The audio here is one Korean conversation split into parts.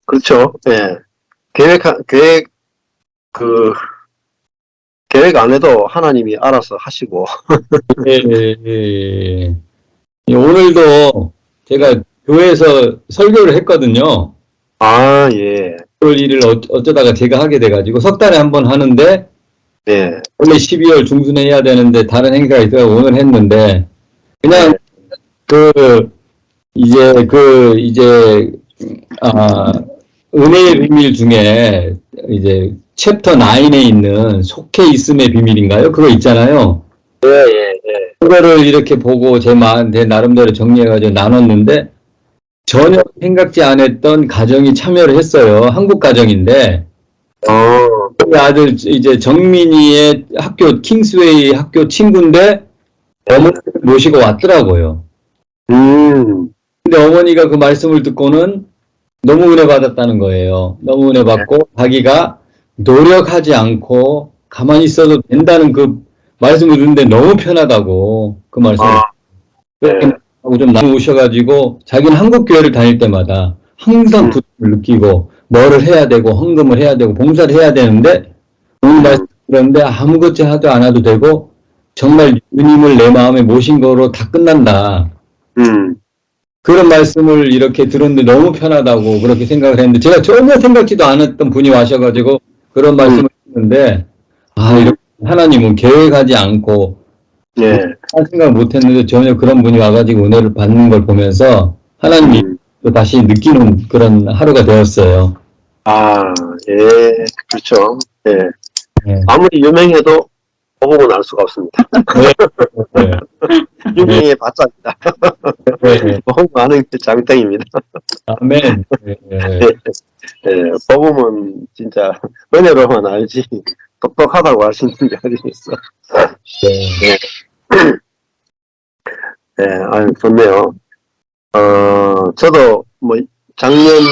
그렇죠. 예. 계획, 그, 계획 안 해도 하나님이 알아서 하시고. 예, 예, 예. 예, 오늘도 제가 교회에서 설교를 했거든요. 아, 예. 그럴 일을 어쩌다가 제가 하게 돼가지고 석 달에 한 번 하는데 예. 원래 12월 중순에 해야 되는데 다른 행사가 있어서 오늘 했는데 그냥 예. 그 이제 아 은혜의 비밀 중에 이제 챕터 9에 있는 속해 있음의 비밀인가요? 그거 있잖아요. 예, 예, 예. 그거를 이렇게 보고 제 나름대로 정리해가지고 나눴는데 전혀 생각지 않았던 가정이 참여를 했어요. 한국 가정인데 어, 우리 아들 이제 정민이의 학교 킹스웨이 학교 친구인데 예. 어머니를 모시고 왔더라고요. 음, 근데 어머니가 그 말씀을 듣고는 너무 은혜 받았다는 거예요. 너무 은혜 받고 자기가 노력하지 않고 가만히 있어도 된다는 그 말씀을 듣는데 너무 편하다고 그 말씀을 아, 그렇게 예. 하고 좀 나오셔가지고 자기는 한국 교회를 다닐 때마다 항상 음, 부담을 느끼고 뭐를 해야 되고 헌금을 해야 되고 봉사를 해야 되는데 오늘 말씀 들었는데 아무것도 안 해도 되고 정말 주님을 내 마음에 모신 거로 다 끝난다. 음, 그런 말씀을 이렇게 들었는데 너무 편하다고 그렇게 생각을 했는데 제가 전혀 생각지도 않았던 분이 와셔가지고 그런 음, 말씀을 했는데 음, 이렇게 하나님은 계획하지 않고 예. 한 생각 못 했는데 전혀 그런 분이 와가지고 은혜를 받는 걸 보면서 하나님이 음. 또 다시 느끼는 그런 하루가 되었어요. 아, 예. 그렇죠. 예. 네. 아무리 유명해도 보고는 알 수가 없습니다. 네. 네. 네. 유명해 봤자입니다. 네. 보고 아는 게 장땡입니다. 아멘. 네. 네. 예. 예. 복음은 진짜 은혜로만 알지 똑똑하다고 할 수 있는 게 어디 있어. 네. 예. 예. 아유, 좋네요. 저도 뭐 작년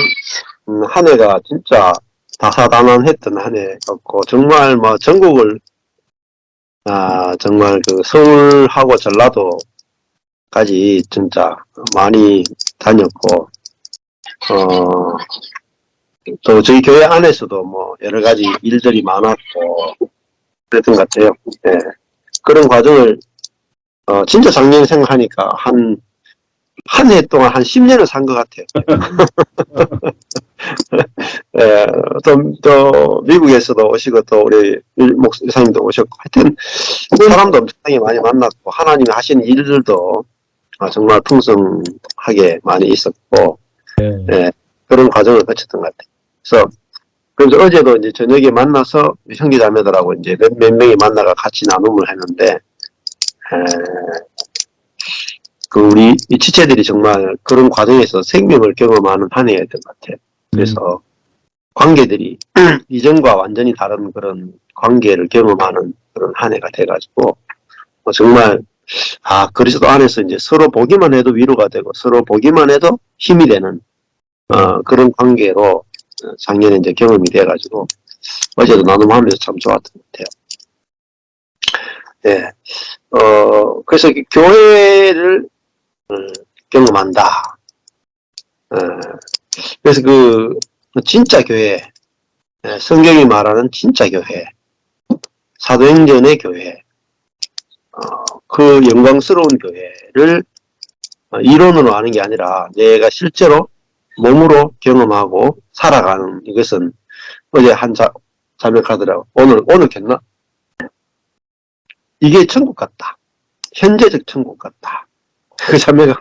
한 해가 진짜 다사다난했던 한 해였고 정말 뭐 전국을 정말 그 서울하고 전라도까지 진짜 많이 다녔고 또 저희 교회 안에서도 뭐 여러 가지 일들이 많았고 그랬던 것 같아요. 예. 그런 과정을 진짜 작년 생각하니까 한 해 동안 한 10년을 산 것 같아요. 예, 또 미국에서도 오시고 또 우리 목사님도 오셨고 하여튼 사람도 엄청나게 많이 만났고 하나님이 하시는 일들도 정말 풍성하게 많이 있었고 네. 예, 그런 과정을 거쳤던 것 같아요. 그래서 어제도 이제 저녁에 만나서 형제자매들하고 이제 몇 명이 만나가 같이 나눔을 했는데 그 우리 이 지체들이 정말 그런 과정에서 생명을 경험하는 한 해였던 것 같아요. 그래서 관계들이 이전과 완전히 다른 그런 관계를 경험하는 그런 한 해가 돼가지고 정말 그리스도 안에서 이제 서로 보기만 해도 위로가 되고 서로 보기만 해도 힘이 되는 그런 관계로 작년에 이제 경험이 돼가지고 어제도 나눔하면서 참 좋았던 것 같아요. 예. 그래서 교회를 경험한다. 그래서 진짜 교회, 성경이 말하는 진짜 교회, 사도행전의 교회, 그 영광스러운 교회를 이론으로 아는 게 아니라 내가 실제로 몸으로 경험하고 살아가는 이것은 어제 한 자매가더라고. 오늘 켰나? 이게 천국 같다. 현재적 천국 같다. 그 자매가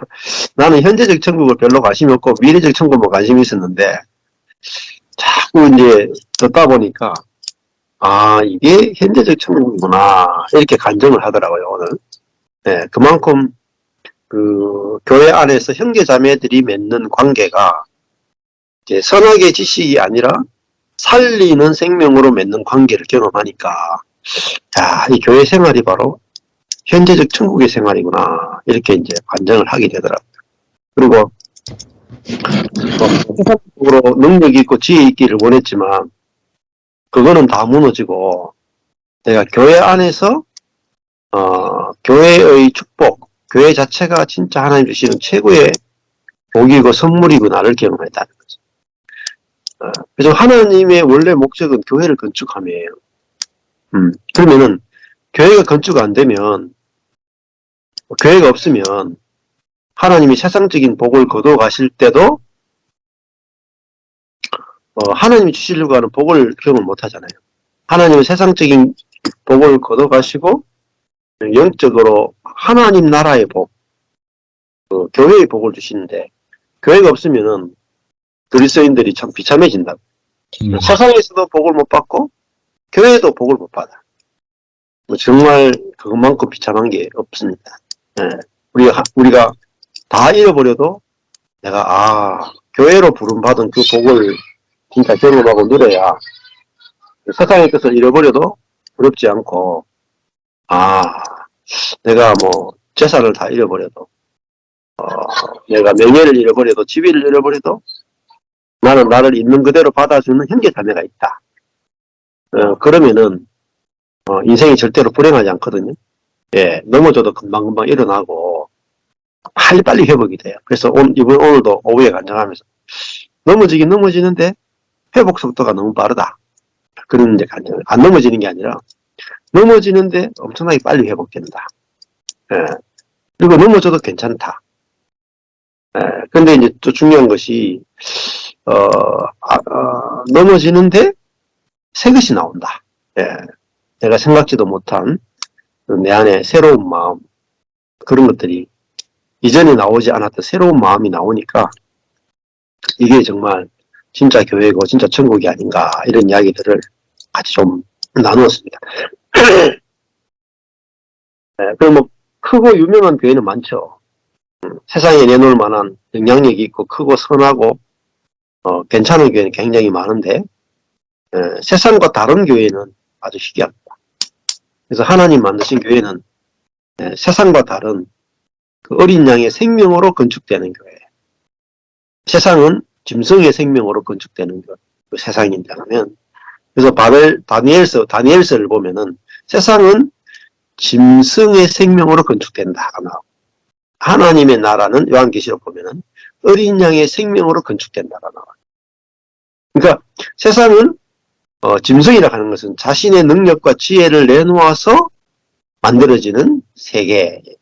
나는 현재적 천국을 별로 관심이 없고 미래적 천국만 관심이 있었는데 자꾸 이제 듣다 보니까 이게 현재적 천국이구나 이렇게 간증을 하더라고요. 오늘. 네, 그만큼 그 교회 안에서 형제 자매들이 맺는 관계가 이제 선악의 지식이 아니라 살리는 생명으로 맺는 관계를 경험하니까 이 교회 생활이 바로 현재적 천국의 생활이구나 이렇게 이제 관정을 하게 되더라고요. 그리고 세상적으로 능력 있고 지혜 있기를 원했지만 그거는 다 무너지고 내가 교회 안에서 교회의 축복, 교회 자체가 진짜 하나님 주시는 최고의 복이고 선물이고 나를 경험했다는 거죠. 그래서 하나님의 원래 목적은 교회를 건축함이에요. 그러면은 교회가 건축 안 되면, 교회가 없으면 하나님이 세상적인 복을 거둬 가실 때도 하나님이 주시려고 하는 복을 경험 못 하잖아요. 하나님은 세상적인 복을 거둬 가시고 영적으로 하나님 나라의 복, 교회의 복을 주시는데, 교회가 없으면은 그리스도인들이 참 비참해진다. 세상에서도 복을 못 받고 교회에도 복을 못 받아. 정말 그것만큼 비참한 게 없습니다. 예. 우리가 다 잃어버려도 내가 교회로 부름받은 그 복을 진짜 경험하고 누려야 세상의 것을 잃어버려도 부럽지 않고, 내가 뭐 재산을 다 잃어버려도, 내가 명예를 잃어버려도, 지위를 잃어버려도 나는 나를 있는 그대로 받아주는 형제 자매가 있다. 그러면은 인생이 절대로 불행하지 않거든요. 예, 넘어져도 금방금방 일어나고 빨리빨리 회복이 돼요. 그래서 오늘도 오후에 간증하면서 넘어지긴 넘어지는데 회복 속도가 너무 빠르다. 그런 이제 간증을, 안 넘어지는 게 아니라 넘어지는데 엄청나게 빨리 회복된다. 예, 그리고 넘어져도 괜찮다. 예, 근데 이제 또 중요한 것이 넘어지는데 새 것이 나온다. 예, 내가 생각지도 못한 내 안에 새로운 마음, 그런 것들이 이전에 나오지 않았던 새로운 마음이 나오니까 이게 정말 진짜 교회고 진짜 천국이 아닌가, 이런 이야기들을 같이 좀 나누었습니다. 네, 그럼 뭐 크고 유명한 교회는 많죠. 세상에 내놓을 만한 영향력이 있고 크고 선하고 괜찮은 교회는 굉장히 많은데, 세상과 다른 교회는 아주 희귀합니다. 그래서 하나님 만드신 교회는 세상과 다른 그 어린 양의 생명으로 건축되는 교회. 세상은 짐승의 생명으로 건축되는 그 세상인데 하면, 그래서 다니엘서를 보면은 세상은 짐승의 생명으로 건축된다. 하나님의 나라는 요한계시록 보면은 어린 양의 생명으로 건축된다가 나와요. 그러니까 세상은 짐승이라 하는 것은 자신의 능력과 지혜를 내놓아서 만들어지는 세계입니다.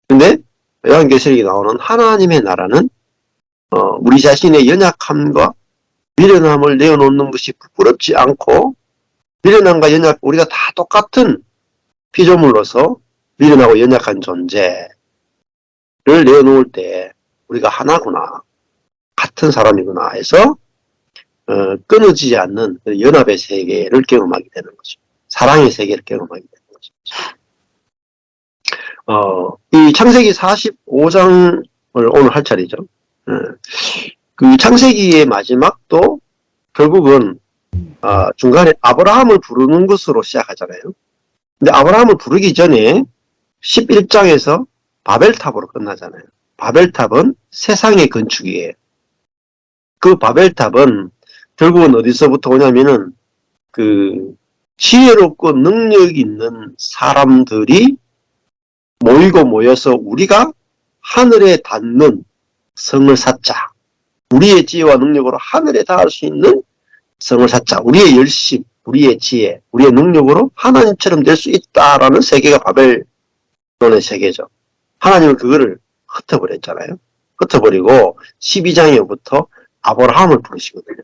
근데 요한계시록에 나오는 하나님의 나라는 우리 자신의 연약함과 미련함을 내어놓는 것이 부끄럽지 않고, 미련함과 연약, 우리가 다 똑같은 피조물로서 미련하고 연약한 존재를 내어놓을 때 우리가 하나구나, 같은 사람이구나 해서 끊어지지 않는 연합의 세계를 경험하게 되는 거죠. 사랑의 세계를 경험하게 되는 거죠. 이 창세기 45장을 오늘 할 차례죠. 그 창세기의 마지막도 결국은 중간에 아브라함을 부르는 것으로 시작하잖아요. 근데 아브라함을 부르기 전에 11장에서 바벨탑으로 끝나잖아요. 바벨탑은 세상의 건축이에요. 그 바벨탑은 결국은 어디서부터 오냐면은 그 지혜롭고 능력 있는 사람들이 모여서 우리가 하늘에 닿는 성을 쌓자. 우리의 지혜와 능력으로 하늘에 닿을 수 있는 성을 쌓자. 우리의 열심, 우리의 지혜, 우리의 능력으로 하나님처럼 될 수 있다라는 세계가 바벨론의 세계죠. 하나님은 그거를 흩어버렸잖아요. 흩어버리고 12장에부터 아브라함을 부르시거든요.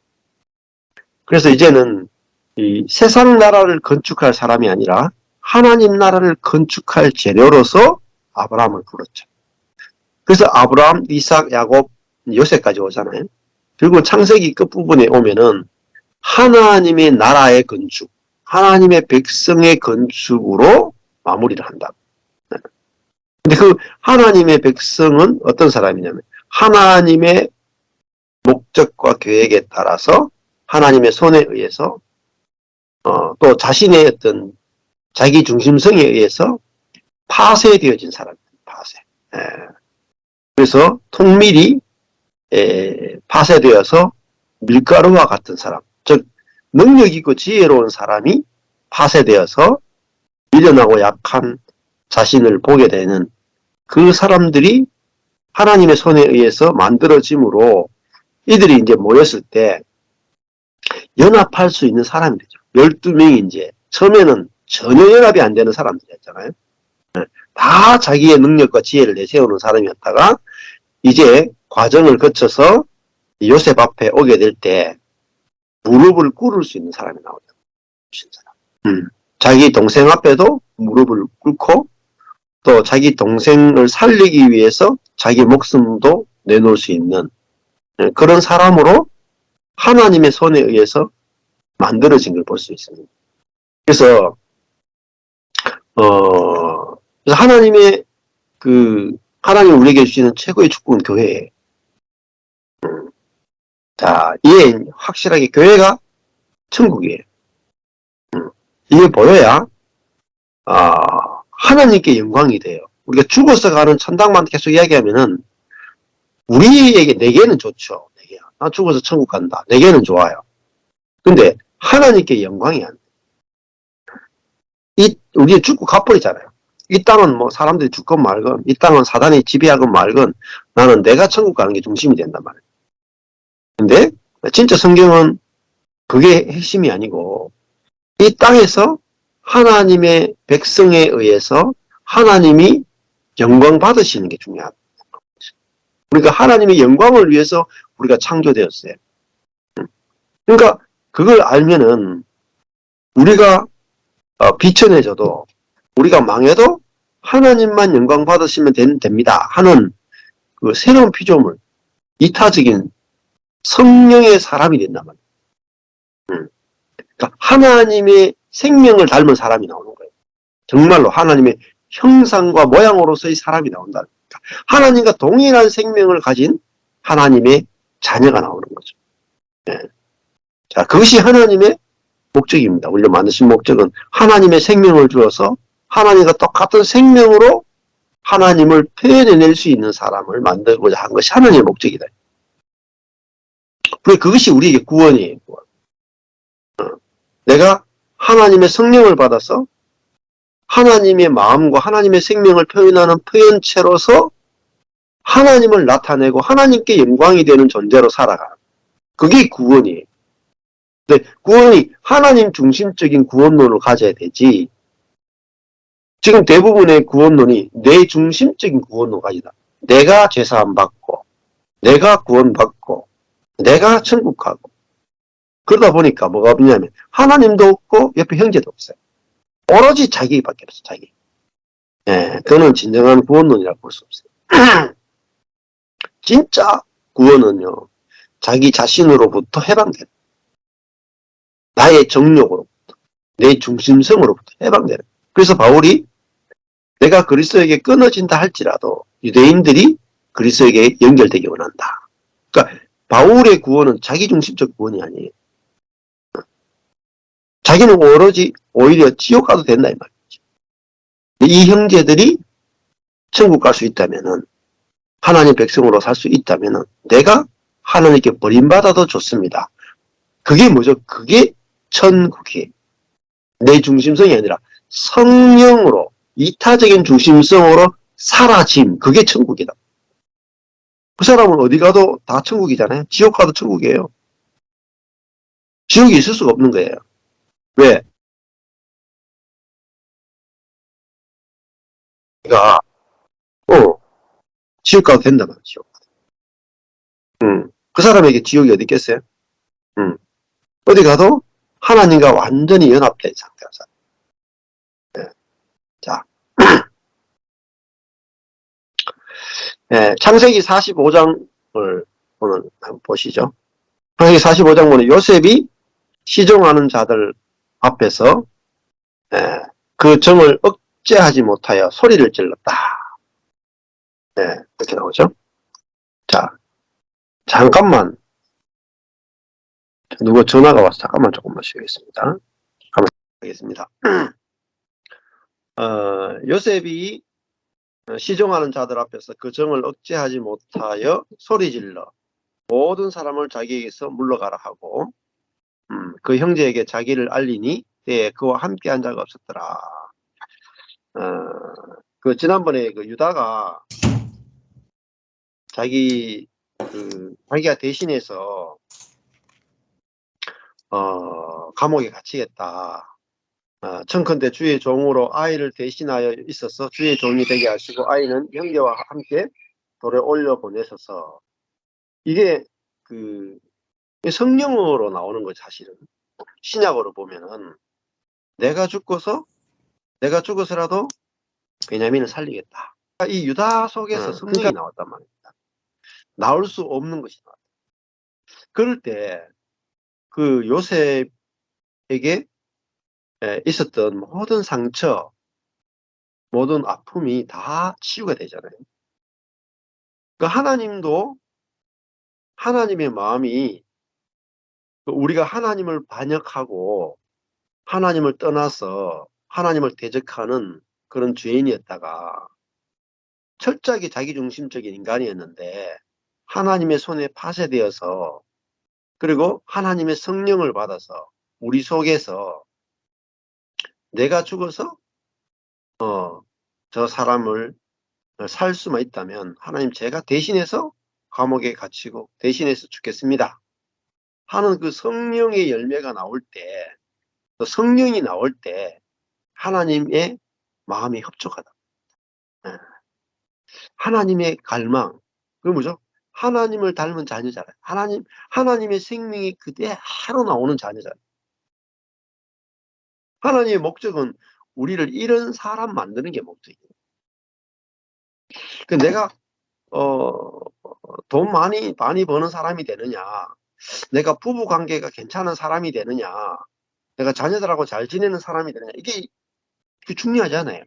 그래서 이제는 이 세상 나라를 건축할 사람이 아니라 하나님 나라를 건축할 재료로서 아브라함을 불렀죠. 그래서 아브라함, 이삭, 야곱, 요셉까지 오잖아요. 그리고 창세기 끝부분에 오면은 하나님의 나라의 건축, 하나님의 백성의 건축으로 마무리를 한다. 근데 그 하나님의 백성은 어떤 사람이냐면 하나님의 목적과 계획에 따라서 하나님의 손에 의해서 또 자신의 어떤 자기 중심성에 의해서 파쇄되어진 사람입니다. 파쇄. 그래서 통밀이 파쇄되어서 밀가루와 같은 사람, 즉 능력 있고 지혜로운 사람이 파쇄되어서 미련하고 약한 자신을 보게 되는 그 사람들이 하나님의 손에 의해서 만들어짐으로 이들이 이제 모였을 때 연합할 수 있는 사람이 되죠. 12명이 이제 처음에는 전혀 연합이 안 되는 사람들이었잖아요. 다 자기의 능력과 지혜를 내세우는 사람이었다가 이제 과정을 거쳐서 요셉 앞에 오게 될 때 무릎을 꿇을 수 있는 사람이 나오죠. 자기 동생 앞에도 무릎을 꿇고 또 자기 동생을 살리기 위해서 자기 목숨도 내놓을 수 있는 그런 사람으로 하나님의 손에 의해서 만들어진 걸 볼 수 있습니다. 그래서 하나님의 하나님이 우리에게 주시는 최고의 축복은 교회예요. 자, 이게 확실하게 교회가 천국이에요. 이게 보여야 하나님께 영광이 돼요. 우리가 죽어서 가는 천당만 계속 이야기하면은 우리에게 내게는 좋죠. 나 죽어서 천국 간다. 내게는 좋아요. 근데 하나님께 영광이 안 돼. 우리 죽고 가버리잖아요. 이 땅은 뭐 사람들이 죽건 말건, 이 땅은 사단이 지배하건 말건, 나는 내가 천국 가는 게 중심이 된단 말이에요. 근데 진짜 성경은 그게 핵심이 아니고 이 땅에서 하나님의 백성에 의해서 하나님이 영광 받으시는 게 중요하다. 그러니까 하나님의 영광을 위해서 우리가 창조되었어요. 그러니까 그걸 알면은 우리가 비천해져도 우리가 망해도 하나님만 영광 받으시면 됩니다 하는 그 새로운 피조물, 이타적인 성령의 사람이 된단 말이에요. 그러니까 하나님의 생명을 닮은 사람이 나오는 거예요. 정말로 하나님의 형상과 모양으로서의 사람이 나온다. 그러니까 하나님과 동일한 생명을 가진 하나님의 자녀가 나오는 거죠. 네. 자, 그것이 하나님의 목적입니다. 우리를 만드신 목적은 하나님의 생명을 주어서 하나님과 똑같은 생명으로 하나님을 표현해낼 수 있는 사람을 만들고자 한 것이 하나님의 목적이다. 그것이 우리에게 구원이에요. 내가 하나님의 성령을 받아서 하나님의 마음과 하나님의 생명을 표현하는 표현체로서 하나님을 나타내고 하나님께 영광이 되는 존재로 살아가는 그게 구원이에요. 근데 구원이 하나님 중심적인 구원론을 가져야 되지 지금 대부분의 구원론이 내 중심적인 구원론 가지다. 내가 죄사함 받고 내가 구원받고 내가 천국 가고 그러다 보니까 뭐가 없냐면 하나님도 없고 옆에 형제도 없어요. 오로지 자기밖에 없어. 자기. 예, 그거는 진정한 구원론이라고 볼 수 없어요. 진짜 구원은요. 자기 자신으로부터 해방되는 나의 정욕으로부터 내 중심성으로부터 해방되는 그래서 바울이 내가 그리스도에게 끊어진다 할지라도 유대인들이 그리스도에게 연결되기 원한다. 그러니까 바울의 구원은 자기중심적 구원이 아니에요. 자기는 오로지 오히려 지옥 가도 된다 이 말이죠. 이 형제들이 천국 갈 수 있다면은 하나님 백성으로 살 수 있다면은 내가 하나님께 버림받아도 좋습니다. 그게 뭐죠? 그게 천국이에요. 내 중심성이 아니라 성령으로 이타적인 중심성으로 사라짐. 그게 천국이다. 그 사람은 어디 가도 다 천국이잖아요. 지옥 가도 천국이에요. 지옥이 있을 수가 없는 거예요. 왜? 그러니까 지옥 가도 된다 말이죠. 그 사람에게 지옥이 어디 있겠어요? 어디 가도 하나님과 완전히 연합된 상태로 살아요. 네. 자, 네, 창세기 45장을 오늘 한번 보시죠. 창세기 45장 보면 요셉이 시종하는 자들 앞에서 그 정을 억제하지 못하여 소리를 질렀다. 네, 이렇게 나오죠. 자, 잠깐만. 누구 전화가 와서 잠깐만 조금만 쉬겠습니다. 잠깐만 쉬겠습니다. 요셉이 시종하는 자들 앞에서 그 정을 억제하지 못하여 소리질러 모든 사람을 자기에게서 물러가라 하고 그 형제에게 자기를 알리니 때에 그와 함께한 자가 없었더라. 그 지난번에 그 유다가 자기가 대신해서 감옥에 갇히겠다. 청컨대 주의 종으로 아이를 대신하여 있어서 주의 종이 되게 하시고 아이는 형제와 함께 돌에 올려 보내셔서 이게 그 성령으로 나오는 거죠. 사실은 신약으로 보면은 내가 죽어서라도 베냐민을 살리겠다. 이 유다 속에서 성령이 나왔단 말입니다. 나올 수 없는 것이 나왔다. 그럴 때 그 요셉에게 있었던 모든 상처, 모든 아픔이 다 치유가 되잖아요. 그 하나님도 하나님의 마음이 우리가 하나님을 반역하고 하나님을 떠나서 하나님을 대적하는 그런 죄인이었다가 철저하게 자기중심적인 인간이었는데 하나님의 손에 파쇄되어서 그리고 하나님의 성령을 받아서 우리 속에서 내가 죽어서 저 사람을 살 수만 있다면 하나님 제가 대신해서 감옥에 갇히고 대신해서 죽겠습니다 하는 그 성령의 열매가 나올 때, 그 성령이 나올 때 하나님의 마음이 협족하다. 예. 하나님의 갈망, 그 뭐죠? 하나님을 닮은 자녀잖아요. 하나님의 생명이 그대로 나오는 자녀잖아요. 하나님의 목적은 우리를 이런 사람 만드는 게 목적이에요. 그 내가 돈 많이 버는 사람이 되느냐, 내가 부부 관계가 괜찮은 사람이 되느냐, 내가 자녀들하고 잘 지내는 사람이 되느냐, 이게 중요하지 않아요.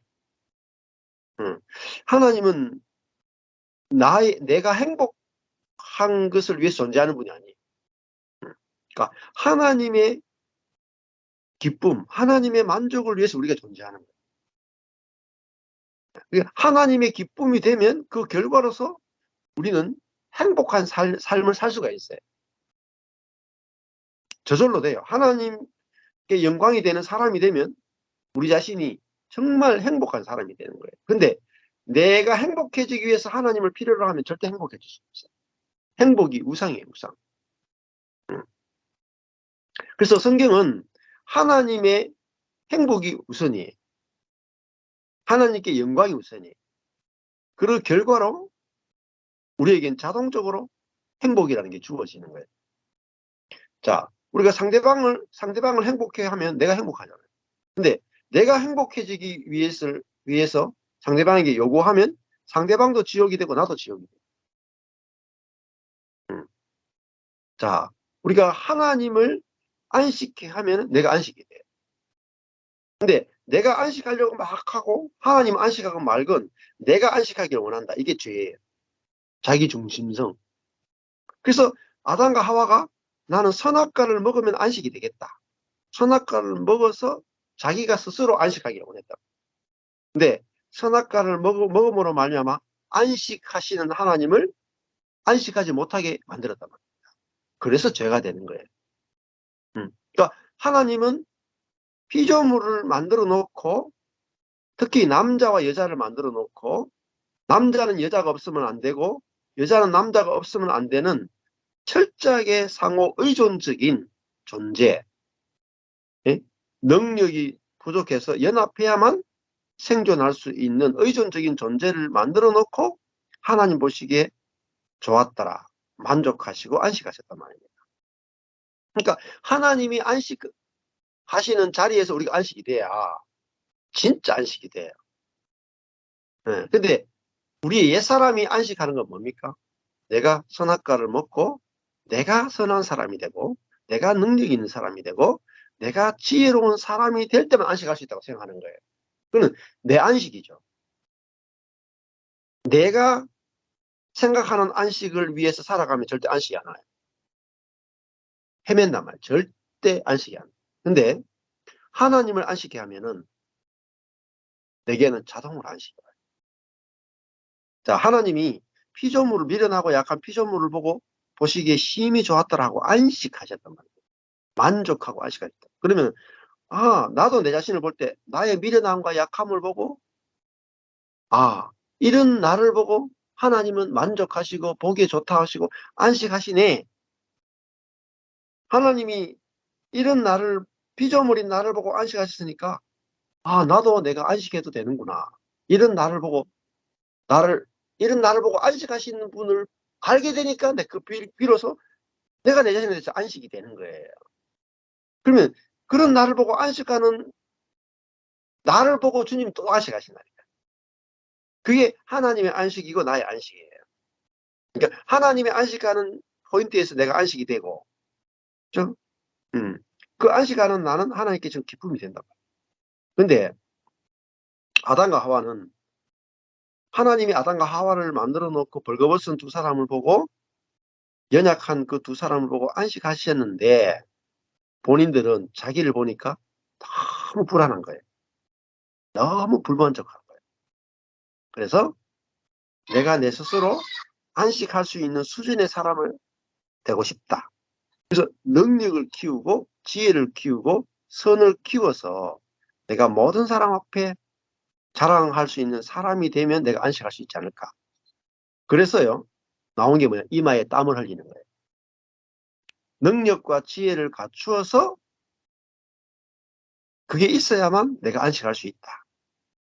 하나님은 내가 행복한 것을 위해서 존재하는 분이 아니에요. 그러니까 하나님의 기쁨, 하나님의 만족을 위해서 우리가 존재하는 거예요. 하나님의 기쁨이 되면 그 결과로서 우리는 행복한 삶을 살 수가 있어요. 저절로 돼요. 하나님께 영광이 되는 사람이 되면 우리 자신이 정말 행복한 사람이 되는 거예요. 근데 내가 행복해지기 위해서 하나님을 필요로 하면 절대 행복해질 수 없어요. 행복이 우상이에요, 우상. 그래서 성경은 하나님의 행복이 우선이에요. 하나님께 영광이 우선이에요. 그 결과로 우리에겐 자동적으로 행복이라는 게 주어지는 거예요. 자, 우리가 상대방을 행복해 하면 내가 행복하잖아요. 근데 내가 행복해지기 위해서 상대방에게 요구하면 상대방도 지옥이 되고 나도 지옥이 돼요. 자, 우리가 하나님을 안식해 하면 내가 안식이 돼요. 근데 내가 안식하려고 막 하고 하나님 안식하고 말건 내가 안식하기를 원한다. 이게 죄예요. 자기 중심성. 그래서 아담과 하와가 나는 선악과를 먹으면 안식이 되겠다. 선악과를 먹어서 자기가 스스로 안식하기를 원했다. 근데 선악과를 먹음으로 말미암아 안식하시는 하나님을 안식하지 못하게 만들었단 말이에요. 그래서 죄가 되는 거예요. 그러니까 하나님은 피조물을 만들어 놓고 특히 남자와 여자를 만들어 놓고 남자는 여자가 없으면 안 되고 여자는 남자가 없으면 안 되는 철저하게 상호 의존적인 존재, 예? 능력이 부족해서 연합해야만 생존할 수 있는 의존적인 존재를 만들어 놓고 하나님 보시기에 좋았더라, 만족하시고 안식하셨단 말입니다. 그러니까 하나님이 안식하시는 자리에서 우리가 안식이 돼야 진짜 안식이 돼요. 예. 근데 우리의 옛사람이 안식하는 건 뭡니까? 내가 선악과를 먹고 내가 선한 사람이 되고 내가 능력 있는 사람이 되고 내가 지혜로운 사람이 될 때만 안식할 수 있다고 생각하는 거예요. 그건 내 안식이죠. 내가 생각하는 안식을 위해서 살아가면 절대 안식이 안 와요. 헤맨단 말이에요. 절대 안식이 안 와요. 근데 하나님을 안식해 하면은 내게는 자동으로 안식이 와요. 자, 하나님이 피조물을 미련하고 약한 피조물을 보고 보시기에 힘이 좋았더라고 안식하셨단 말이에요. 만족하고 안식하셨다. 그러면 나도 내 자신을 볼 때 나의 미련함과 약함을 보고 이런 나를 보고 하나님은 만족하시고 보기에 좋다 하시고 안식하시네. 하나님이 이런 나를, 피조물인 나를 보고 안식하셨으니까, 아, 나도 내가 안식해도 되는구나. 이런 나를 보고, 나를, 이런 나를 보고 안식하시는 분을 알게 되니까, 비로소 내가 내 자신에 대해서 안식이 되는 거예요. 그러면 그런 나를 보고 안식하는 나를 보고 주님 또 안식하신다니까. 그게 하나님의 안식이고 나의 안식이에요. 그러니까 하나님의 안식하는 포인트에서 내가 안식이 되고, 그죠? 그 안식하는 나는 하나님께 좀 기쁨이 된다. 근데 아담과 하와는 하나님이 아담과 하와를 만들어 놓고 벌거벗은 두 사람을 보고, 연약한 그 두 사람을 보고 안식하셨는데, 본인들은 자기를 보니까 너무 불안한 거예요. 너무 불만족한 거예요. 그래서 내가 내 스스로 안식할 수 있는 수준의 사람을 되고 싶다. 그래서 능력을 키우고 지혜를 키우고 선을 키워서 내가 모든 사람 앞에 자랑할 수 있는 사람이 되면 내가 안식할 수 있지 않을까. 그래서요, 나온 게 뭐냐, 이마에 땀을 흘리는 거예요. 능력과 지혜를 갖추어서 그게 있어야만 내가 안식할 수 있다.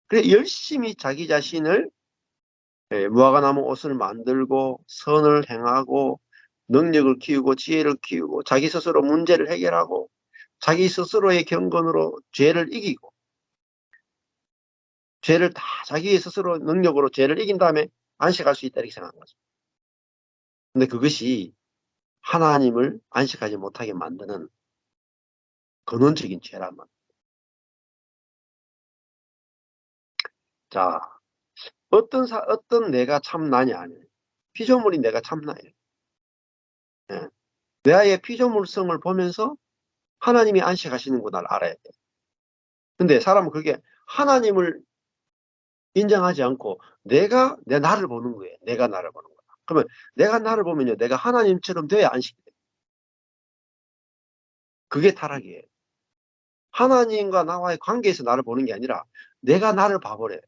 그래 열심히 자기 자신을 무화과나무 옷을 만들고 선을 행하고 능력을 키우고 지혜를 키우고 자기 스스로 문제를 해결하고 자기 스스로의 경건으로 죄를 이기고 죄를 다 자기 스스로 능력으로 죄를 이긴 다음에 안식할 수 있다 이렇게 생각한 거죠. 근데 그것이 하나님을 안식하지 못하게 만드는 근원적인 죄란 말이에요. 자, 어떤 내가 참나냐 아니에요. 피조물이 내가 참나예요. 예. 내의 피조물성을 보면서 하나님이 안식하시는구나를 알아야 돼. 근데 사람은 그게 하나님을 인정하지 않고 내가 내 나를 보는 거예요. 내가 나를 보는 거야. 그러면 내가 나를 보면요, 내가 하나님처럼 돼야 안식이 돼. 그게 타락이에요. 하나님과 나와의 관계에서 나를 보는 게 아니라 내가 나를 봐버려요.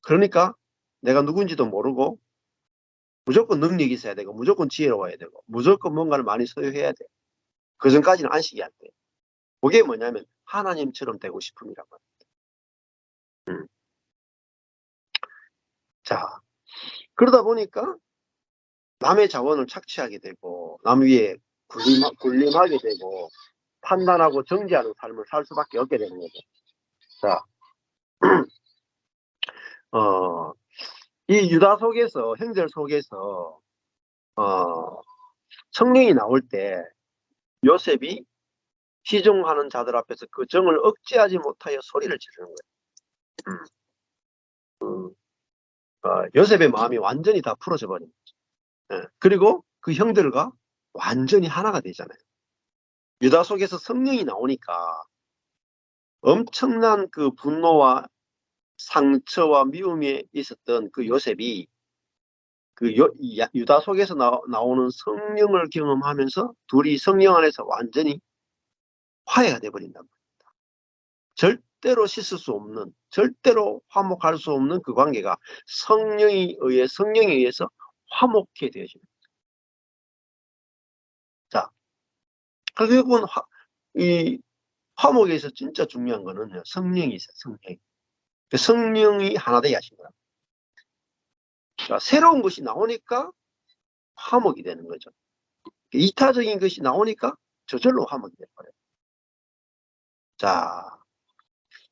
그러니까 내가 누군지도 모르고 무조건 능력이 있어야 되고 무조건 지혜로워야 되고 무조건 뭔가를 많이 소유해야 돼. 그 전까지는 안식이 안 돼. 그게 뭐냐면 하나님처럼 되고 싶음이란 말이에요. 자, 그러다 보니까 남의 자원을 착취하게 되고 남 위에 군림하게 되고 판단하고 정지하는 삶을 살 수밖에 없게 되는 거죠. 자, 어, 이 유다 속에서, 형제들 속에서 어, 성령이 나올 때 요셉이 시종하는 자들 앞에서 그 정을 억제하지 못하여 소리를 지르는 거예요. 요셉의 마음이 완전히 다 풀어져 버린 거죠. 예. 그리고 그 형들과 완전히 하나가 되잖아요. 유다 속에서 성령이 나오니까 엄청난 그 분노와 상처와 미움에 있었던 그 요셉이 그 유다 속에서 나오는 성령을 경험하면서 둘이 성령 안에서 완전히 화해가 돼버린단 말이에요. 절대로 씻을 수 없는, 절대로 화목할 수 없는 그 관계가 성령에 의해서 화목해 되어집니다. 자, 결국은 이 화목에서 진짜 중요한 거는 성령이 있어요. 성령이 하나 되게 하신 거야. 자, 새로운 것이 나오니까 화목이 되는 거죠. 이타적인 것이 나오니까 저절로 화목이 되어버려요. 자,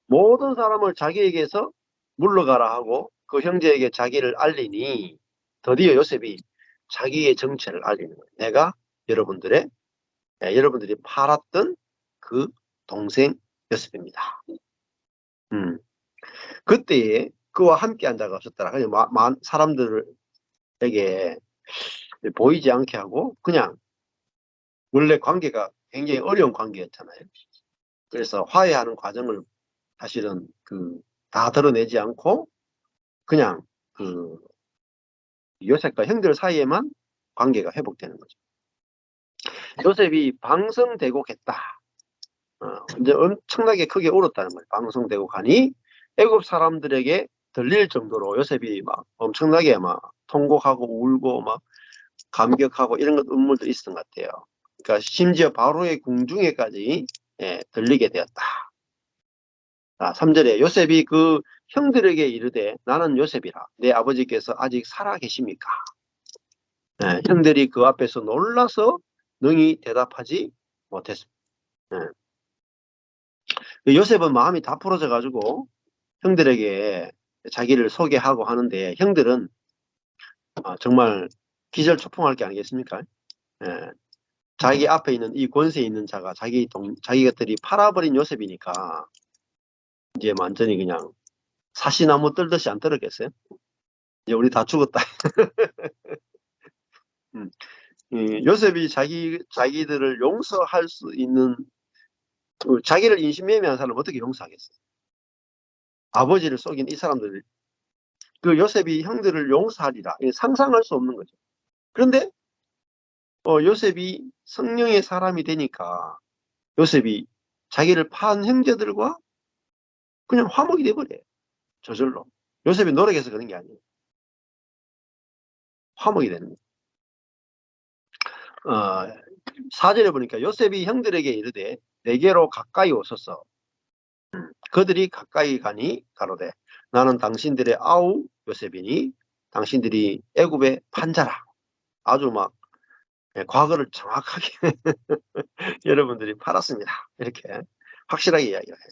모든 사람을 자기에게서 물러가라 하고 그 형제에게 자기를 알리니 드디어 요셉이 자기의 정체를 알리는 거예요. 내가 여러분들이 팔았던 그 동생 요셉입니다. 그때에 그와 함께한 자가 없었더라. 그냥 사람들에게 보이지 않게 하고 그냥 원래 관계가 굉장히 어려운 관계였잖아요. 그래서 화해하는 과정을 사실은 다 드러내지 않고 그냥 그 요셉과 형들 사이에만 관계가 회복되는 거죠. 요셉이 방성대곡했다. 이제 엄청나게 크게 울었다는 거예요. 방성대곡하니 애굽 사람들에게 들릴 정도로 요셉이 막 엄청나게 막 통곡하고 울고 막 감격하고 이런 것 눈물도 있었던 것 같아요. 그러니까 심지어 바로의 궁중에까지 들리게 되었다. 자, 3절에 요셉이 그 형들에게 이르되 나는 요셉이라 내 아버지께서 아직 살아 계십니까? 형들이 그 앞에서 놀라서 능히 대답하지 못했습니다. 요셉은 마음이 다 풀어져 가지고 형들에게 자기를 소개하고 하는데 형들은 정말 기절초풍할 게 아니겠습니까? 자기 앞에 있는 이 권세 있는 자가 자기들이 팔아버린 요셉이니까 이제 완전히 그냥 사시나무 떨듯이 안 떨었겠어요? 이제 우리 다 죽었다. 음. 요셉이 자기들을 용서할 수 있는 자기를 인신매매한 사람을 어떻게 용서하겠어요? 아버지를 속인 이 사람들 그 요셉이 형들을 용서하리라 상상할 수 없는 거죠. 그런데 요셉이 성령의 사람이 되니까 요셉이 자기를 판 형제들과 그냥 화목이 돼버려요. 저절로. 요셉이 노력해서 그런 게 아니에요. 화목이 되는 거예요. 4절에 보니까 요셉이 형들에게 이르되 내게로 가까이 오소서. 그들이 가까이 가니 가로되 나는 당신들의 아우 요셉이니 당신들이 애굽의 판자라. 아주 막 과거를 정확하게 여러분들이 팔았습니다. 이렇게 확실하게 이야기를 해요.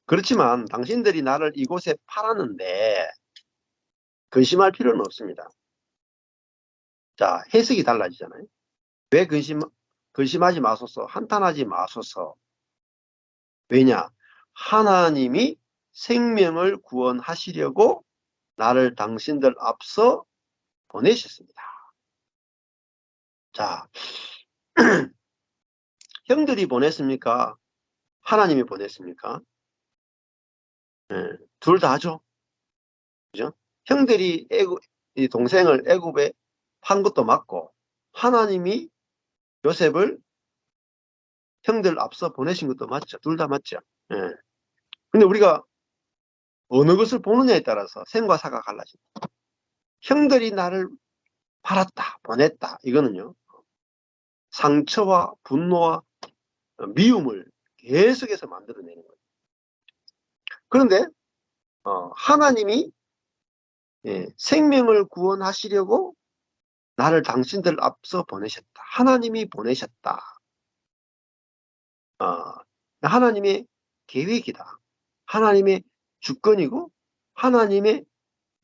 그렇지만 당신들이 나를 이곳에 팔았는데 근심할 필요는 없습니다. 자, 해석이 달라지잖아요. 왜 근심하지 마소서, 한탄하지 마소서. 왜냐? 하나님이 생명을 구원하시려고 나를 당신들 앞서 보내셨습니다. 자, 형들이 보냈습니까? 하나님이 보냈습니까? 둘 다죠. 그죠? 형들이 이 동생을 애굽에 판 것도 맞고 하나님이 요셉을 형들 앞서 보내신 것도 맞죠. 둘 다 맞죠. 예. 근데 우리가 어느 것을 보느냐에 따라서 생과 사가 갈라집니다. 형들이 나를 팔았다, 보냈다. 이거는요. 상처와 분노와 미움을 계속해서 만들어내는 거예요. 그런데 하나님이 생명을 구원하시려고 나를 당신들 앞서 보내셨다. 하나님이 보내셨다. 하나님의 계획이다. 하나님의 주권이고 하나님의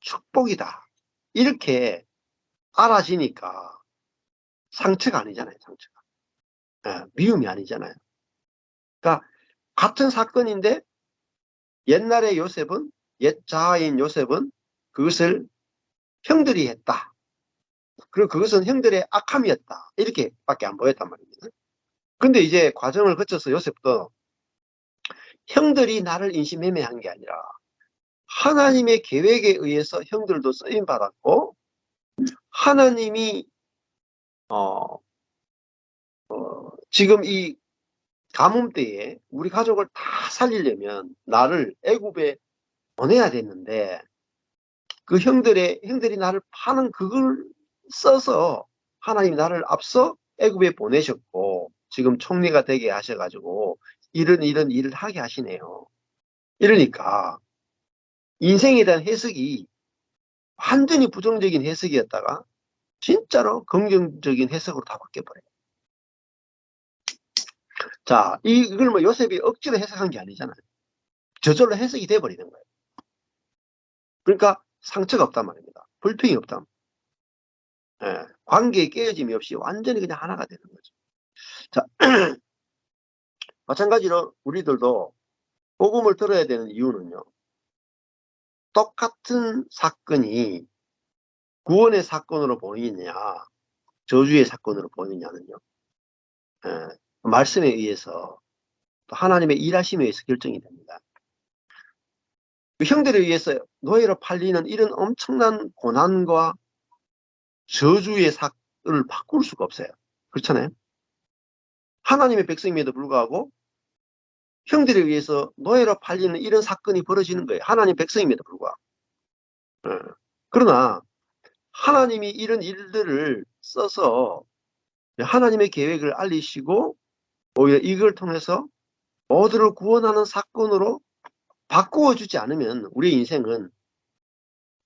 축복이다. 이렇게 알아지니까 상처가 아니잖아요. 상처가. 미움이 아니잖아요. 그러니까 같은 사건인데 옛날에 요셉은 옛 자아인 요셉은 그것을 형들이 했다. 그리고 그것은 형들의 악함이었다. 이렇게밖에 안 보였단 말입니다. 근데 이제 과정을 거쳐서 요셉도 형들이 나를 인신매매한 게 아니라 하나님의 계획에 의해서 형들도 쓰임받았고 하나님이 지금 이 가뭄 때에 우리 가족을 다 살리려면 나를 애굽에 보내야 됐는데 그 형들이 나를 파는 그걸 써서 하나님이 나를 앞서 애굽에 보내셨고 지금 총리가 되게 하셔가지고 이런 일을 하게 하시네요. 이러니까 인생에 대한 해석이 완전히 부정적인 해석이었다가 진짜로 긍정적인 해석으로 다 바뀌어버려요. 자, 이걸 뭐 요셉이 억지로 해석한 게 아니잖아요. 저절로 해석이 돼버리는 거예요. 그러니까 상처가 없단 말입니다. 불평이 없단 말이에요. 관계의 깨어짐이 없이 완전히 그냥 하나가 되는 거죠. 자, 마찬가지로 우리들도 복음을 들어야 되는 이유는요. 똑같은 사건이 구원의 사건으로 보이느냐 저주의 사건으로 보이느냐는요. 말씀에 의해서 또 하나님의 일하심에 의해서 결정이 됩니다. 그 형들에 의해서 노예로 팔리는 이런 엄청난 고난과 저주의 사건을 바꿀 수가 없어요. 그렇잖아요. 하나님의 백성임에도 불구하고 형들에 의해서 노예로 팔리는 이런 사건이 벌어지는 거예요. 하나님 백성임에도 불구하고. 그러나 하나님이 이런 일들을 써서 하나님의 계획을 알리시고 오히려 이걸 통해서 모두를 구원하는 사건으로 바꾸어 주지 않으면 우리의 인생은,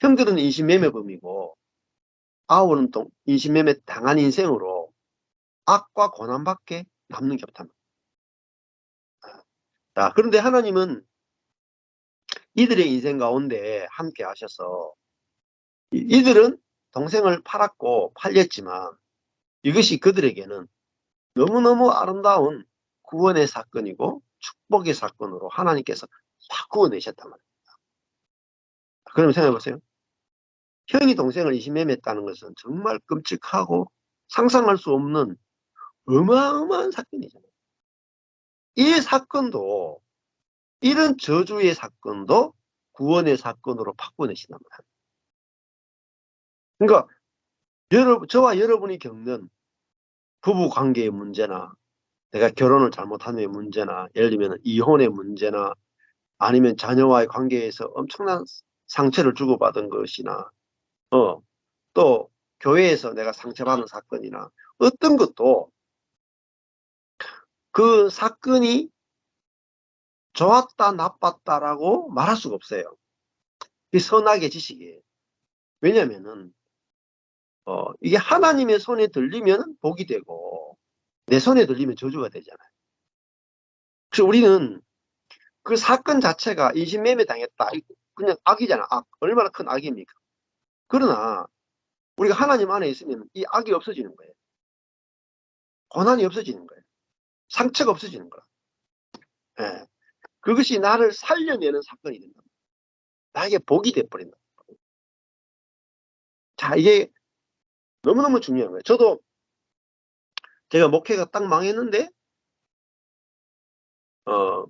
형들은 인신매매범이고 아우는 또 인신매매 당한 인생으로 악과 고난밖에 남는 게 없단 말이야. 자, 그런데 하나님은 이들의 인생 가운데 함께 하셔서 이들은 동생을 팔았고 팔렸지만 이것이 그들에게는 너무너무 아름다운 구원의 사건이고 축복의 사건으로 하나님께서 바꾸어 내셨단 말이에요. 그럼 생각해 보세요. 형이 동생을 인신매매했다는 것은 정말 끔찍하고 상상할 수 없는 어마어마한 사건이잖아요. 이 사건도, 이런 저주의 사건도 구원의 사건으로 바꿔내신단 말이에요. 그러니까 저와 여러분이 겪는 부부 관계의 문제나, 내가 결혼을 잘못한 의 문제나, 예를 들면 이혼의 문제나, 아니면 자녀와의 관계에서 엄청난 상처를 주고받은 것이나, 또 교회에서 내가 상처받은 사건이나, 어떤 것도 그 사건이 좋았다 나빴다라고 말할 수가 없어요. 이 선악의 지식이에요. 왜냐면은 이게 하나님의 손에 들리면 복이 되고 내 손에 들리면 저주가 되잖아요. 그래서 우리는 그 사건 자체가 인신매매 당했다, 그냥 악이잖아. 악. 얼마나 큰 악입니까? 그러나 우리가 하나님 안에 있으면 이 악이 없어지는 거예요. 고난이 없어지는 거예요. 상처가 없어지는 거야. 예. 그것이 나를 살려내는 사건이 된다. 나에게 복이 돼버린다. 자, 이게 너무너무 중요한 거예요. 저도 제가 목회가 딱 망했는데,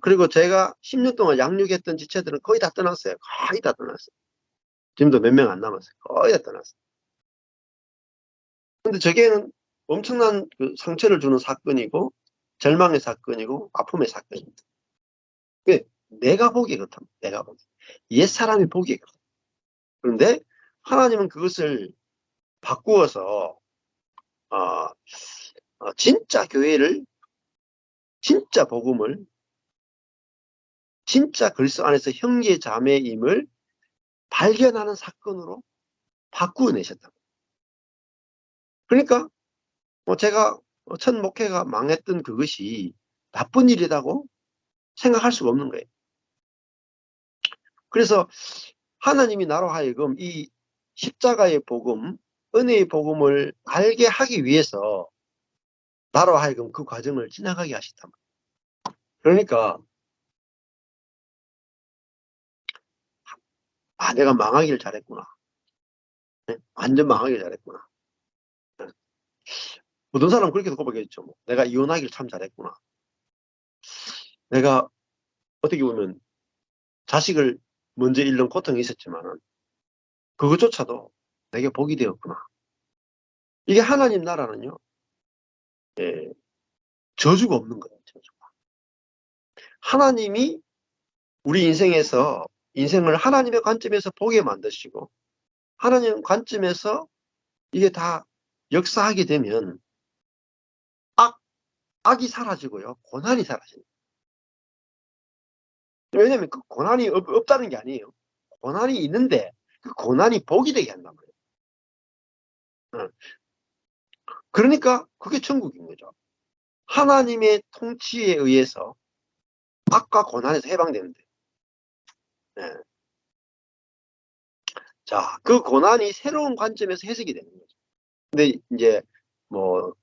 그리고 제가 10년 동안 양육했던 지체들은 거의 다 떠났어요. 거의 다 떠났어요. 지금도 몇 명 안 남았어요. 거의 다 떠났어요. 근데 저게는 엄청난 그 상처를 주는 사건이고, 절망의 사건이고, 아픔의 사건입니다. 내가 보기에 그렇답니다. 내가 보기에. 옛사람이 보기에 그렇다. 그런데 하나님은 그것을 바꾸어서, 진짜 교회를, 진짜 복음을, 진짜 그리스도 안에서 형제 자매임을 발견하는 사건으로 바꾸어내셨다. 그러니까 제가 첫 목회가 망했던 그것이 나쁜 일이라고 생각할 수가 없는 거예요. 그래서 하나님이 나로 하여금 이 십자가의 복음, 은혜의 복음을 알게 하기 위해서 나로 하여금 그 과정을 지나가게 하셨단 말이에요. 그러니까 내가 망하기를 잘했구나. 네? 완전 망하기를 잘했구나. 네. 모든 사람은 그렇게 고백했죠. 내가 이혼하기를 참 잘했구나. 내가 어떻게 보면 자식을 먼저 잃는 고통이 있었지만 그것조차도 내게 복이 되었구나. 이게 하나님 나라는요, 예, 저주가 없는 거예요. 저주가. 하나님이 우리 인생에서 인생을 하나님의 관점에서 보게 만드시고 하나님 관점에서 이게 다 역사하게 되면 악이 사라지고요, 고난이 사라집니다. 왜냐하면 그 고난이 없다는 게 아니에요. 고난이 있는데 그 고난이 복이 되게 한단 말이에요. 그러니까 그게 천국인 거죠. 하나님의 통치에 의해서 악과 고난에서 해방되는데, 네. 자, 그 고난이 새로운 관점에서 해석이 되는 거죠. 근데 이제 뭐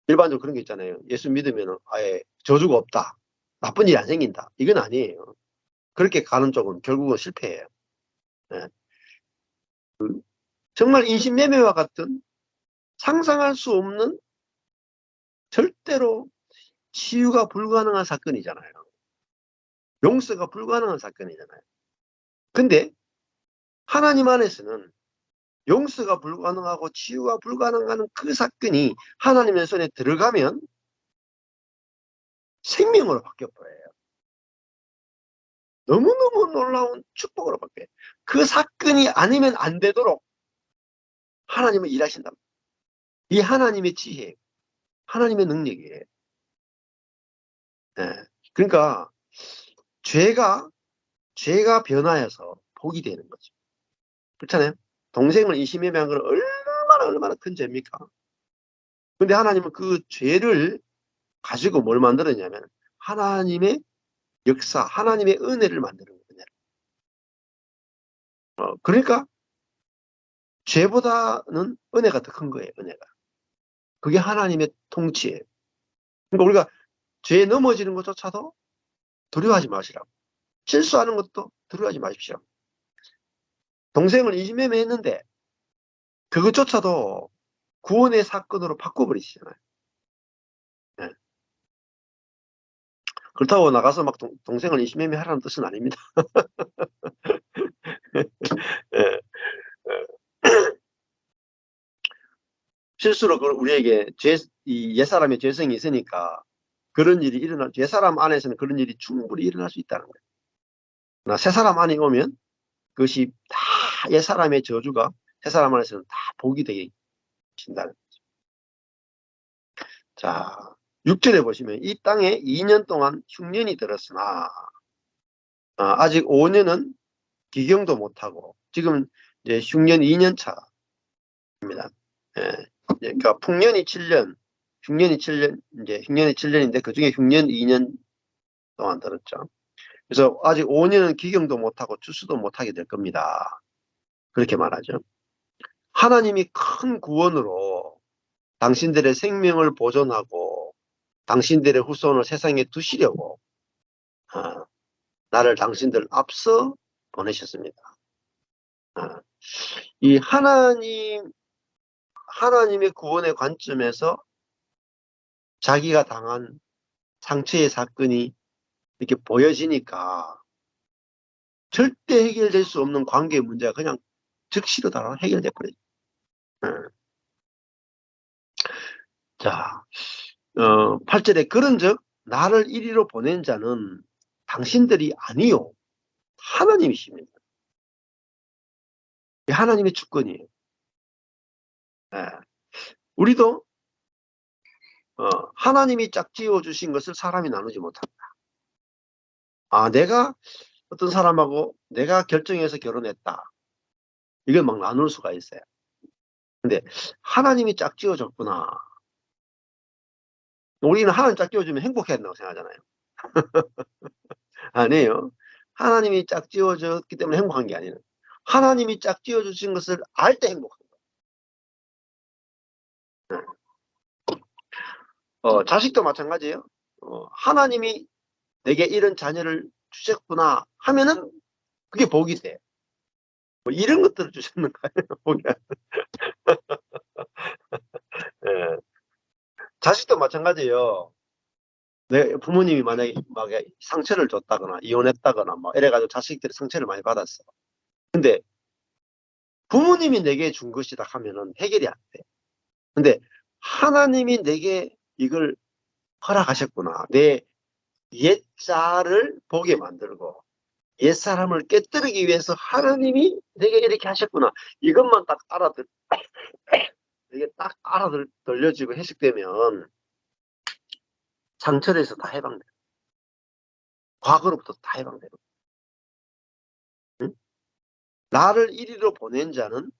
일반적으로 그런 게 있잖아요. 예수 믿으면 아예 저주가 없다, 나쁜 일이 안 생긴다, 이건 아니에요. 그렇게 가는 쪽은 결국은 실패해요. 네. 정말 인신매매와 같은 상상할 수 없는, 절대로 치유가 불가능한 사건이잖아요. 용서가 불가능한 사건이잖아요. 근데 하나님 안에서는 용서가 불가능하고 치유가 불가능한 그 사건이 하나님의 손에 들어가면 생명으로 바뀌어버려요. 너무너무 놀라운 축복으로 바뀌어요. 그 사건이 아니면 안 되도록 하나님은 일하신다. 이 하나님의 지혜예요. 하나님의 능력이에요. 예. 그러니까 죄가 변하여서 복이 되는 거죠. 그렇잖아요. 동생을 이심해매한 건 얼마나 큰 죄입니까? 근데 하나님은 그 죄를 가지고 뭘 만들었냐면 하나님의 역사, 하나님의 은혜를 만드는 거예요. 그러니까 죄보다는 은혜가 더 큰 거예요. 은혜가. 그게 하나님의 통치예요. 그러니까 우리가 죄에 넘어지는 것조차도 두려워하지 마시라고. 실수하는 것도 두려워하지 마십시오. 동생을 이심매매했는데 그것조차도 구원의 사건으로 바꿔버리시잖아요. 네. 그렇다고 나가서 막 동생을 이심매매하라는 뜻은 아닙니다. 예. 실수로 우리에게 이 옛사람의 죄성이 있으니까 그런 일이 옛사람 안에서는 그런 일이 충분히 일어날 수 있다는 거예요. 그러나 새사람 안에 오면 그것이 다 옛사람의 저주가 새사람 안에서는 다 복이 되게 신다는 거죠. 자, 6절에 보시면 이 땅에 2년 동안 흉년이 들었으나 아직 5년은 기경도 못하고 지금 이제 흉년 2년 차입니다. 예. 그러니까 풍년이 7년, 흉년이 7년, 이제 흉년이 7년인데 그 중에 흉년 2년 동안 들었죠. 그래서 아직 5년은 기경도 못하고 추수도 못하게 될 겁니다. 그렇게 말하죠. 하나님이 큰 구원으로 당신들의 생명을 보존하고 당신들의 후손을 세상에 두시려고 나를 당신들 앞서 보내셨습니다. 이 하나님의 구원의 관점에서 자기가 당한 상처의 사건이 이렇게 보여지니까 절대 해결될 수 없는 관계의 문제가 그냥 즉시로 다 해결돼 버려요. 자, 8절에 그런즉 나를 이리로 보낸 자는 당신들이 아니요 하나님이십니다. 하나님의 주권이에요. 예. 우리도 하나님이 짝지어 주신 것을 사람이 나누지 못합니다. 내가 어떤 사람하고 내가 결정해서 결혼했다. 이걸 막 나눌 수가 있어요. 근데 하나님이 짝지어 줬구나. 우리는 하나님 짝지어 주면 행복해야 된다고 생각하잖아요. 아니에요. 하나님이 짝지어 줬기 때문에 행복한 게 아니에요. 하나님이 짝지어 주신 것을 알 때 행복한 거예요. 자식도 마찬가지예요. 하나님이 내게 이런 자녀를 주셨구나 하면은 그게 복이 돼. 뭐 이런 것들을 주셨는 거예요. 복이. 예. 자식도 마찬가지예요. 내 부모님이 만약에 막 상처를 줬다거나 이혼했다거나 막 이래가지고 자식들이 상처를 많이 받았어. 근데 부모님이 내게 준 것이다 하면은 해결이 안 돼. 근데 하나님이 내게 이걸 허락하셨구나. 내 옛자를 보게 만들고 옛사람을 깨뜨리기 위해서 하나님이 내게 이렇게 하셨구나. 이것만 딱 이게 딱 알아들려지고 해석되면 상처에서 다 해방돼. 과거로부터 다 해방되고. 응? 나를 이리로 보낸 자는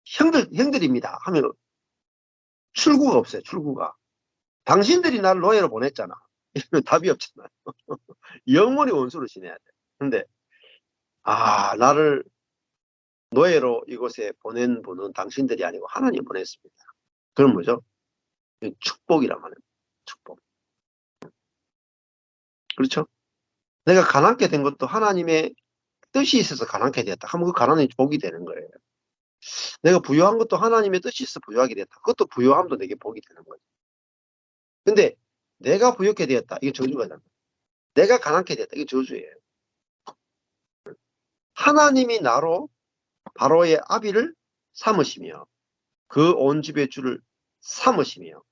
형들입니다. 하면 출구가 없어요. 출구가. 당신들이 나를 노예로 보냈잖아. 이러면 답이 없잖아요. 영원히 원수를 지내야 돼. 근데 나를 노예로 이곳에 보낸 분은 당신들이 아니고 하나님 보냈습니다. 그건 뭐죠? 축복이란 말이에요. 축복. 그렇죠? 내가 가난하게 된 것도 하나님의 뜻이 있어서 가난하게 되었다. 하면 그 가난이 복이 되는 거예요. 내가 부유한 것도 하나님의 뜻이 있어서 부유하게 됐다. 그것도 부유함도 내게 복이 되는 거예요. 근데 내가 부유하게 되었다. 이게 저주가잖아. 내가 가난하게 됐다. 이게 저주예요. 하나님이 나로 바로의 아비를 삼으시며 그 온 집의 주를 삼으시며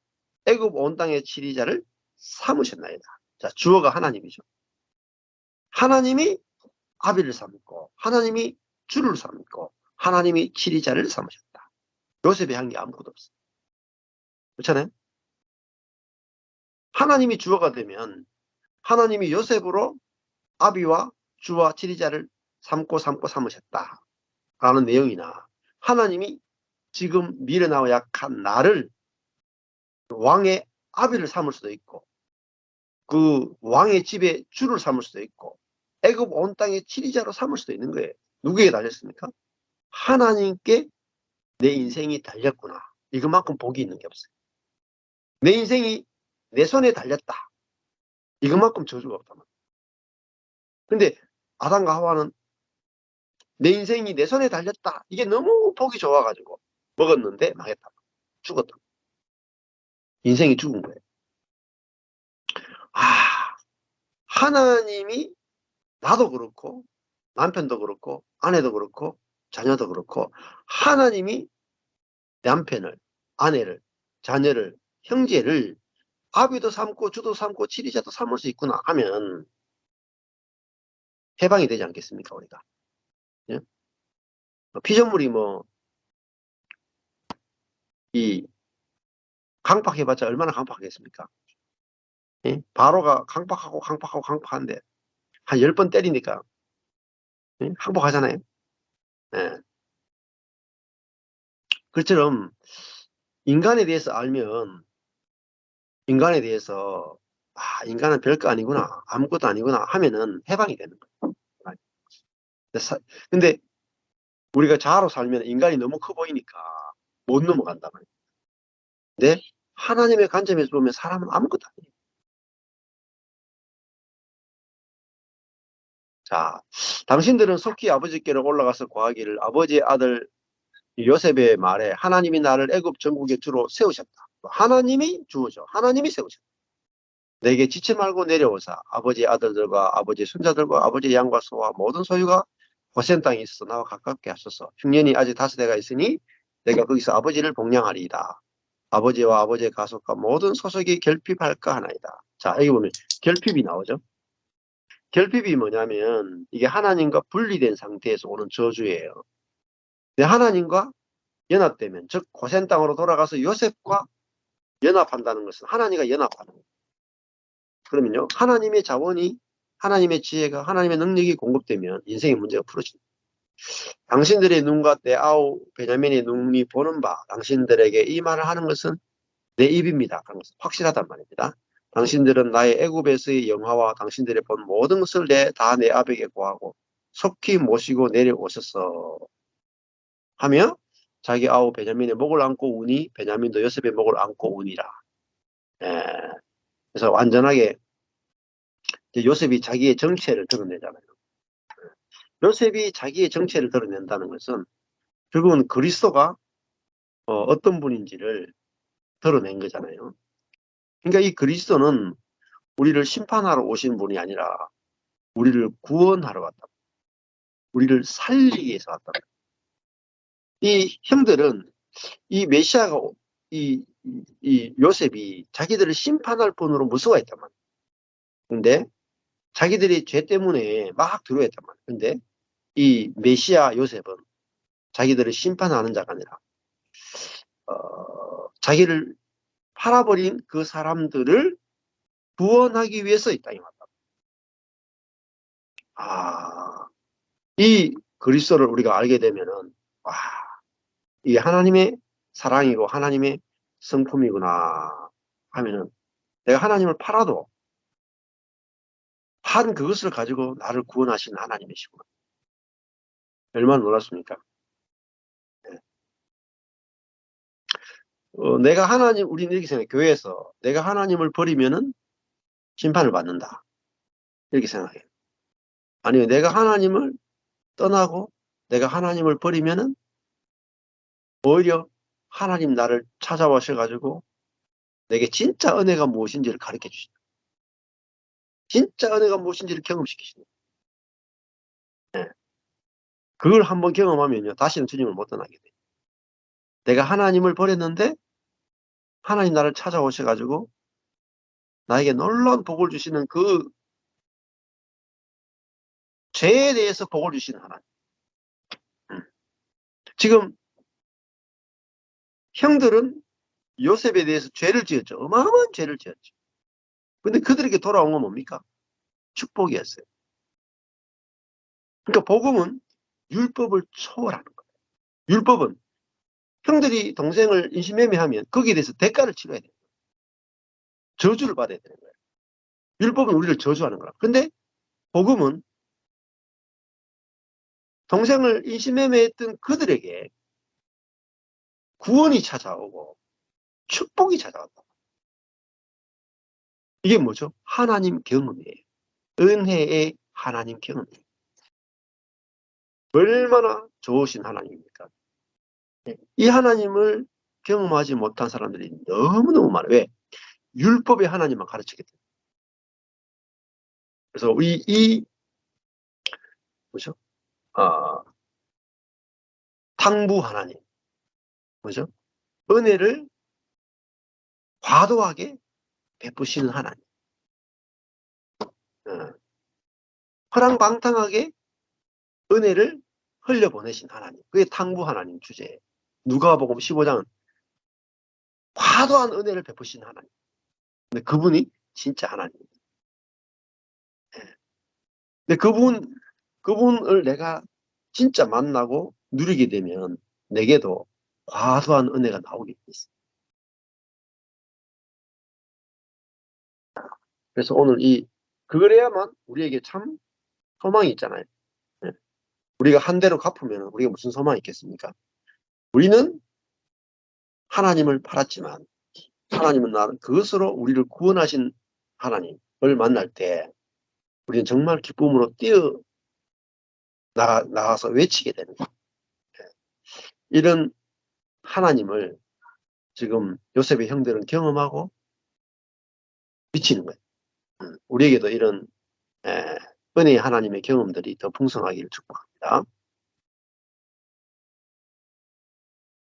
애굽 온 땅의 치리자를 삼으셨나이다. 자, 주어가 하나님이죠. 하나님이 아비를 삼고 하나님이 주를 삼고 하나님이 치리자를 삼으셨다. 요셉이 한 게 아무것도 없어. 그렇잖아요? 하나님이 주어가 되면 하나님이 요셉으로 아비와 주와 치리자를 삼고 삼으셨다 라는 내용이나, 하나님이 지금 미련하고 약한 나를 왕의 아비를 삼을 수도 있고 그 왕의 집에 주를 삼을 수도 있고 애굽 온 땅의 치리자로 삼을 수도 있는 거예요. 누구에게 달렸습니까? 하나님께 내 인생이 달렸구나. 이것만큼 복이 있는 게 없어요. 내 인생이 내 손에 달렸다. 이것만큼 저주가 없단 말이에요. 근데 아담과 하와는 내 인생이 내 손에 달렸다. 이게 너무 복이 좋아가지고 먹었는데 망했다. 죽었다. 인생이 죽은 거예요. 아, 하나님이 나도 그렇고 남편도 그렇고 아내도 그렇고 자녀도 그렇고 하나님이 남편을, 아내를, 자녀를, 형제를 아비도 삼고 주도 삼고 치리자도 삼을 수 있구나 하면 해방이 되지 않겠습니까, 우리가? 예? 피조물이 이 강팍해봤자 얼마나 강팍하겠습니까? 예? 바로가 강팍한데 한 10번 때리니까 예? 항복하잖아요. 예. 그처럼 인간에 대해서 알면, 인간에 대해서 인간은 별거 아니구나, 아무것도 아니구나 하면은 해방이 되는 거예요. 근데 우리가 자아로 살면 인간이 너무 커 보이니까 못 넘어간단 말이에요. 근데 하나님의 관점에서 보면 사람은 아무것도 아니에요. 자, 당신들은 속히 아버지께로 올라가서 구하기를, 아버지의 아들 요셉의 말에 하나님이 나를 애굽 전국의 주로 세우셨다. 하나님이 주어죠. 하나님이 세우셨다. 내게 지체 말고 내려오사 아버지 아들들과 아버지 손자들과 아버지 양과 소와 모든 소유가 고센 땅에 있어 나와 가깝게 하소서. 흉년이 아직 5대가 있으니 내가 거기서 아버지를 복양하리이다. 아버지와 아버지의 가속과 모든 소속이 결핍할까 하나이다. 자, 여기 보면 결핍이 나오죠. 결핍이 뭐냐면 이게 하나님과 분리된 상태에서 오는 저주예요. 근데 하나님과 연합되면, 즉 고센 땅으로 돌아가서 요셉과 연합한다는 것은 하나님과 연합하는 거예요. 그러면요, 하나님의 자원이, 하나님의 지혜가, 하나님의 능력이 공급되면 인생의 문제가 풀어집니다. 당신들의 눈과 내 아우 베냐민의 눈이 보는 바 당신들에게 이 말을 하는 것은 내 입입니다. 그런 것은 확실하단 말입니다. 당신들은 나의 애굽에서의 영화와 당신들이 본 모든 것을 다 내 아버지에게 고하고 속히 모시고 내려오셨어 하며 자기 아우 베냐민의 목을 안고 우니 베냐민도 요셉의 목을 안고 우니라. 예. 그래서 완전하게 요셉이 자기의 정체를 드러내잖아요. 요셉이 자기의 정체를 드러낸다는 것은 결국은 그리스도가 어떤 분인지를 드러낸 거잖아요. 그러니까 이 그리스도는 우리를 심판하러 오신 분이 아니라 우리를 구원하러 왔다. 우리를 살리기 위해서 왔다. 이 형들은 이 메시아가 이, 이 요셉이 자기들을 심판할 분으로 무서워했단 말이에요. 근데 자기들이 죄 때문에 막 두려워했단 말이에요. 근데 이 메시아 요셉은 자기들을 심판하는 자가 아니라 자기를 팔아버린 그 사람들을 구원하기 위해서 이 땅에 왔다. 이 그리스도를 우리가 알게 되면은 이게 하나님의 사랑이고 하나님의 성품이구나 하면은, 내가 하나님을 팔아도 판 그것을 가지고 나를 구원하신 하나님이시구나. 얼마나 놀랐습니까? 내가 하나님, 우리는 이렇게 생각해요. 교회에서 내가 하나님을 버리면은 심판을 받는다, 이렇게 생각해요. 아니요, 내가 하나님을 떠나고 내가 하나님을 버리면은 오히려 하나님 나를 찾아오셔가지고 내게 진짜 은혜가 무엇인지를 가르쳐 주신다. 진짜 은혜가 무엇인지를 경험시키신다. 그걸 한번 경험하면요, 다시는 주님을 못 떠나게 돼요. 내가 하나님을 버렸는데 하나님 나를 찾아오셔가지고 나에게 놀라운 복을 주시는 그 죄에 대해서 복을 주시는 하나님. 지금 형들은 요셉에 대해서 죄를 지었죠. 어마어마한 죄를 지었죠. 근데 그들에게 돌아온 건 뭡니까? 축복이었어요. 그러니까 복음은 율법을 초월하는 거예요. 율법은 형들이 동생을 인신매매하면 거기에 대해서 대가를 치러야 돼요. 저주를 받아야 되는 거예요. 율법은 우리를 저주하는 거라. 근데 복음은 동생을 인신매매했던 그들에게 구원이 찾아오고 축복이 찾아온다. 이게 뭐죠? 하나님 경험이에요. 은혜의 하나님 경험이에요. 얼마나 좋으신 하나님입니까? 이 하나님을 경험하지 못한 사람들이 너무너무 많아요. 왜? 율법의 하나님만 가르치게 돼요. 그래서 뭐죠? 아, 탕부 하나님. 뭐죠? 은혜를 과도하게 베푸시는 하나님. 어, 허랑방탕하게 은혜를 흘려보내신 하나님. 그게 탕부 하나님 주제예요. 누가복음 15장은 과도한 은혜를 베푸신 하나님. 근데 그분이 진짜 하나님입니다. 근데 그분을 내가 진짜 만나고 누리게 되면 내게도 과도한 은혜가 나오게 돼 있어요. 그래서 오늘 그래야만 우리에게 참 소망이 있잖아요. 예. 우리가 한 대로 갚으면 우리가 무슨 소망이 있겠습니까? 우리는 하나님을 팔았지만 하나님은 나는 그것으로 우리를 구원하신 하나님을 만날 때 우리는 정말 기쁨으로 나가서 외치게 되는 거예요. 이런 하나님을 지금 요셉의 형들은 경험하고 미치는 거예요. 우리에게도 이런 은혜의 하나님의 경험들이 더 풍성하기를 축복합니다.